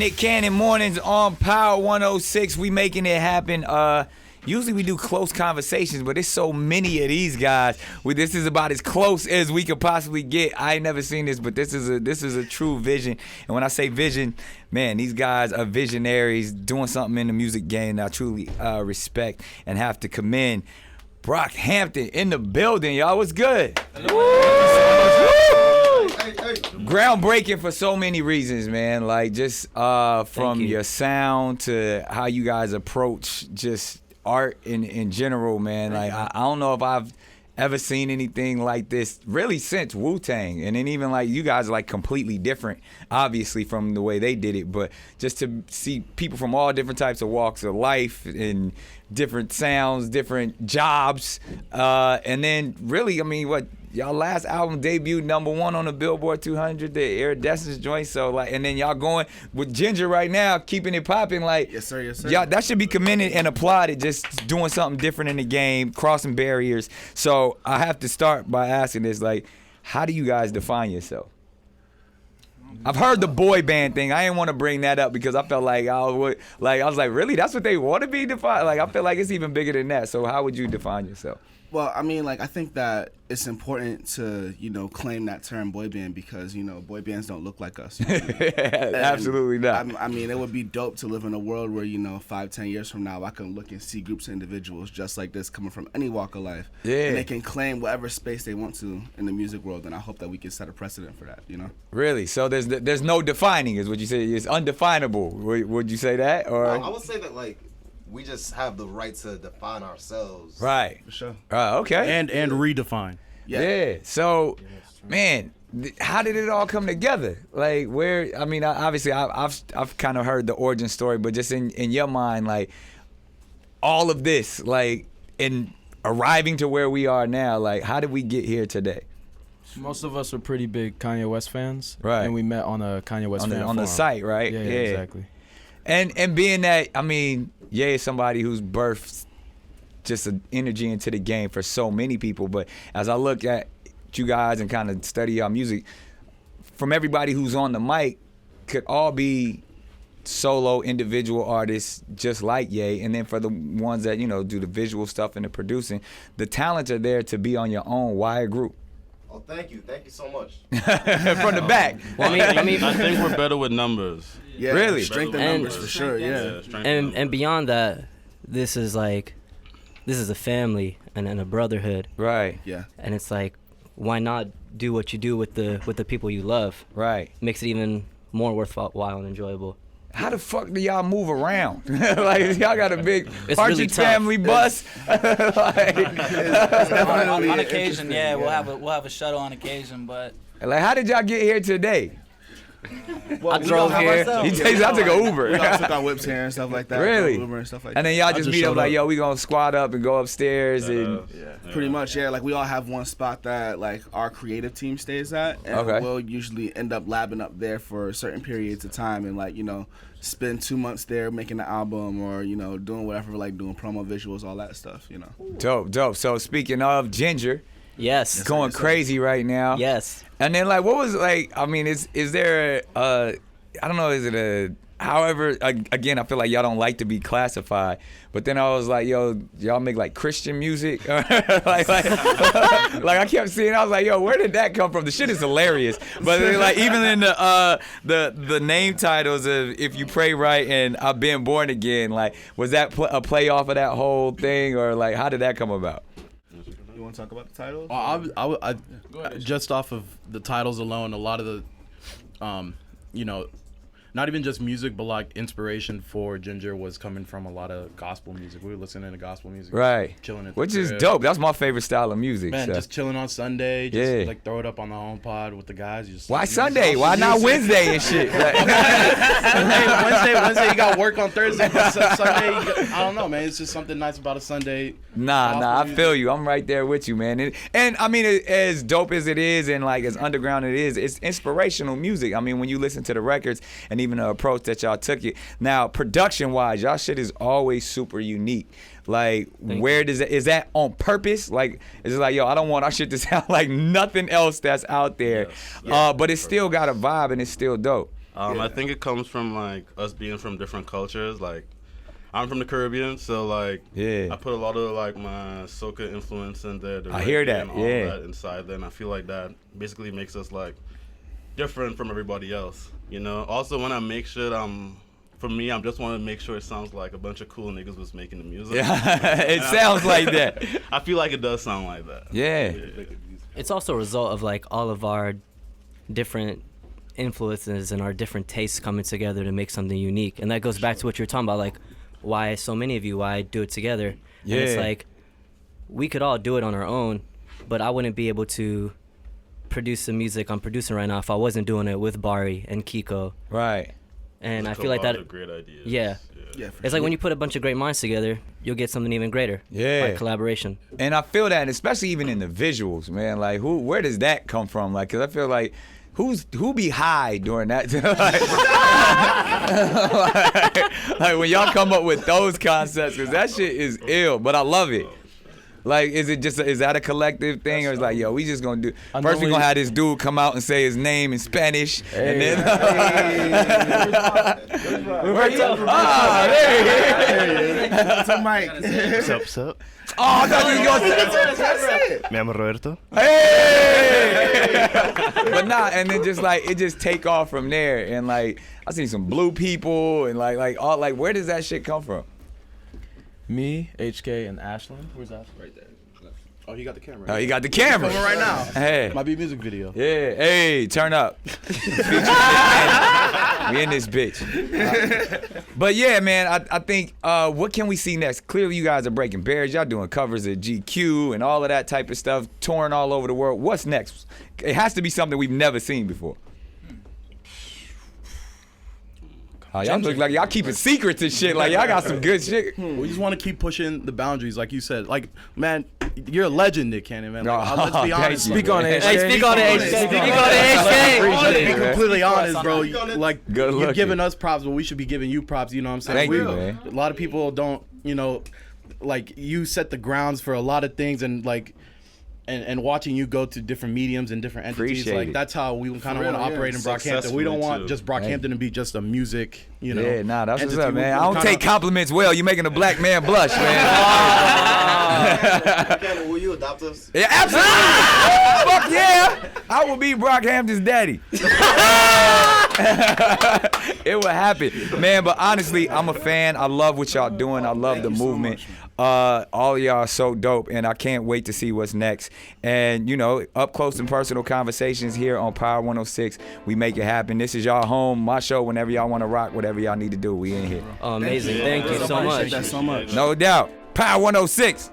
Nick Cannon mornings on Power 106. We making it happen. Usually we do close conversations, but there's so many of these guys. This is about as close as we could possibly get. I ain't never seen this, but this is a true vision. And when I say vision, man, these guys are visionaries doing something in the music game that I truly respect and have to commend. Brockhampton in the building, y'all. What's good? Groundbreaking for so many reasons, man. Like just from your sound to how you guys approach just art in general, man. Like I don't know if I've ever seen anything like this really since Wu-Tang. And then even like you guys are like completely different, obviously, from the way they did it. But just to see people from all different types of walks of life and different sounds, different jobs, and then really, I mean, what y'all last album debuted #1 on the Billboard 200, the Iridescence joint. So like, and then y'all going with Ginger right now, keeping it popping. Like, yes sir, yes sir. Y'all, that should be commended and applauded. Just doing something different in the game, crossing barriers. So I have to start by asking this: like, how do you guys define yourself? I've heard the boy band thing. I didn't want to bring that up because I felt like I was like, really? That's what they want to be defined? Like, I feel like it's even bigger than that. So how would you define yourself? Well, I mean, like, I think that it's important to, claim that term boy band because, boy bands don't look like us. Absolutely not. I mean, it would be dope to live in a world where, 5-10 years from now, I can look and see groups of individuals just like this coming from any walk of life. Yeah. And they can claim whatever space they want to in the music world, and I hope that we can set a precedent for that, Really? So there's no defining is what you say. It's undefinable. Would you say that? Or I would say that, like, we just have the right to define ourselves. Right. For sure. Okay. And redefine. Yeah. So, man, how did it all come together? Like, where? I mean, obviously, I've kind of heard the origin story, but just in your mind, like, all of this, like, in arriving to where we are now, like, how did we get here today? Most of us are pretty big Kanye West fans. Right. And we met on a Kanye West fan on the forum. site, right? Yeah, exactly. And being that, I mean, Ye is somebody who's birthed just an energy into the game for so many people. But as I look at you guys and kind of study your music, from everybody who's on the mic, could all be solo individual artists just like Ye. And then for the ones that, do the visual stuff and the producing, the talents are there to be on your own. Why a group? Oh, thank you so much. From the back. Well, I think we're better with numbers. Yeah, really? Strength and numbers for sure, yeah. And beyond that, this is a family and a brotherhood. Right. Yeah. And it's like, why not do what you do with the people you love? Right. Makes it even more worthwhile and enjoyable. How the fuck do y'all move around? Like, y'all got a big It's Partridge really tough. Family bus. On occasion, yeah, we'll have a shuttle on occasion, but Like, how did y'all get here today? Well, I drove here. He takes. I took an Uber. We all took our whips here and stuff like that. Really? Uber and stuff like And that. then y'all I just just meet up showed like, up. yo, we gonna squat up and go upstairs and. Pretty much, yeah. Like, we all have one spot that, like, our creative team stays at. And Okay. we'll usually end up labbing up there for certain periods of time and, like, spend 2 months there making the album or, doing whatever, like, doing promo visuals, all that stuff, Dope. So speaking of Ginger, Yes. it's going crazy right now. Yes. And then like, what was like? I mean, is there I don't know, is it a? However, again, I feel like y'all don't like to be classified. But then I was like, yo, y'all make like Christian music? like I kept seeing, I was like, yo, where did that come from? The shit is hilarious. But then, like, even in the name titles of If You Pray Right and I've Been Born Again, like, was that a play off of that whole thing, or like, how did that come about? You want to talk about the titles? I just off of the titles alone, a lot of the, not even just music, but like inspiration for Ginger was coming from a lot of gospel music. We were listening to gospel music, Right. Chilling at the Which is crib. dope. That's my favorite style of music. Man, so. just chilling on Sunday, just Yeah. like throw it up on the home pod with the guys. You just Why you Sunday? just- Why not Wednesday and shit? Like, Wednesday you got work on Thursday, but Sunday, I don't know, man. It's just something nice about a Sunday. Nah, I feel you. I'm right there with you, man. And I mean, as dope as it is and like as underground it is, it's inspirational music. I mean, when you listen to the records and even the approach that y'all took it. Now, production-wise, y'all shit is always super unique. Like, where does is that on purpose? Like, is it like, yo, I don't want our shit to sound like nothing else that's out there, but it's still got a vibe and it's still dope. I think it comes from like us being from different cultures. Like I'm from the Caribbean, so like I put a lot of like my soca influence in there. I hear that. And all that inside there, and I feel like that basically makes us like different from everybody else. You know. Also, when I make shit, for me, I just want to make sure it sounds like a bunch of cool niggas was making the music. Yeah, it sounds like that. I feel like it does sound like that. Yeah. It's also a result of like all of our different influences and our different tastes coming together to make something unique. And that goes back to what you're talking about, like why so many of you, why do it together. Yeah. And it's like we could all do it on our own, but I wouldn't be able to produce the music I'm producing right now if I wasn't doing it with Bari and Kiko. Right. And I feel like that. Great ideas. Yeah. It's like when you put a bunch of great minds together, you'll get something even greater. Yeah. Like collaboration. And I feel that, especially even in the visuals, man. Like, where does that come from? Like, 'cause I feel like, who be high during that? like when y'all come up with those concepts, 'cause that shit is ill. But I love it. Like, is that a collective thing, or is like, yo, we just gonna do? First, we gonna have this dude come out and say his name in Spanish, and then. What's up, Mike? What's up? Oh, I thought you was gonna say. Me llamo Roberto. Hey! But nah, and then just like it just take off from there, and like I seen some blue people, and like all like where does that shit come from? Me, HK, and Ashlyn. Where's Ashlyn? Right there. Oh, he got the camera. Oh, you got the camera. Coming right now. Hey. Might be a music video. Yeah. Hey, turn up. We in this bitch. But yeah, man, I think what can we see next? Clearly, you guys are breaking barriers. Y'all doing covers of GQ and all of that type of stuff, touring all over the world. What's next? It has to be something we've never seen before. Y'all look like y'all keeping secrets and shit. Like y'all got some good shit. We just want to keep pushing the boundaries, like you said. Like, man, you're a legend, Nick Cannon, man. Like, let's be honest. Speak on it. Hey, speak on it, HK. Speak on it, To be HK. completely honest, bro, like Good you're looking. giving us props, but we should be giving you props. You know what I'm saying? Thank you, man. A lot of people don't, like you set the grounds for a lot of things, and like. And watching you go to different mediums and different entities, Appreciate like it. that's how we kind of want to operate in Brockhampton. We don't want just Brockhampton to be just a music, Yeah, nah, that's what's entity. up, man. I don't kinda- take compliments well. You making a black man blush, man. Cannon, will you adopt us? Yeah, absolutely. Fuck yeah. I will be Brockhampton's daddy. It will happen, man. But honestly, I'm a fan. I love what y'all doing. I love the movement. All of y'all are so dope, and I can't wait to see what's next. And up close and personal conversations here on Power 106. We make it happen. This is y'all home, my show. Whenever y'all want to rock, whatever y'all need to do, we in here. Oh, amazing. Thank you so much. That so much. No doubt. Power 106.